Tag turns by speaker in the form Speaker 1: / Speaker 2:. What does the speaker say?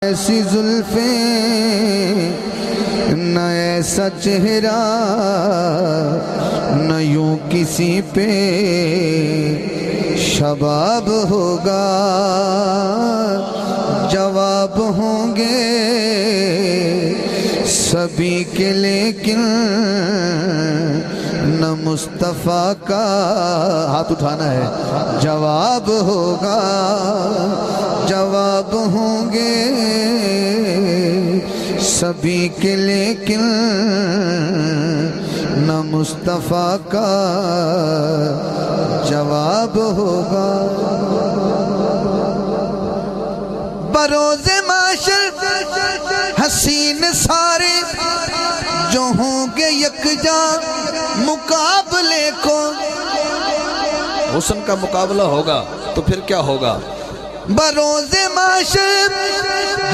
Speaker 1: ایسی زلفیں نہ ایسا چہرہ نہ یوں کسی پہ شباب ہوگا، جواب ہوں گے سبھی کے لیکن نہ مصطفیٰ کا ہاتھ اٹھانا ہے، جواب ہوگا جواب ہوں گے سبھی کے لیکن نہ مصطفیٰ کا جواب ہوگا۔ بروز معاشر حسین سارے جو ہوں گے یکجاں مقابلے کو،
Speaker 2: حسن کا مقابلہ ہوگا تو پھر کیا ہوگا؟
Speaker 1: بروز معاشر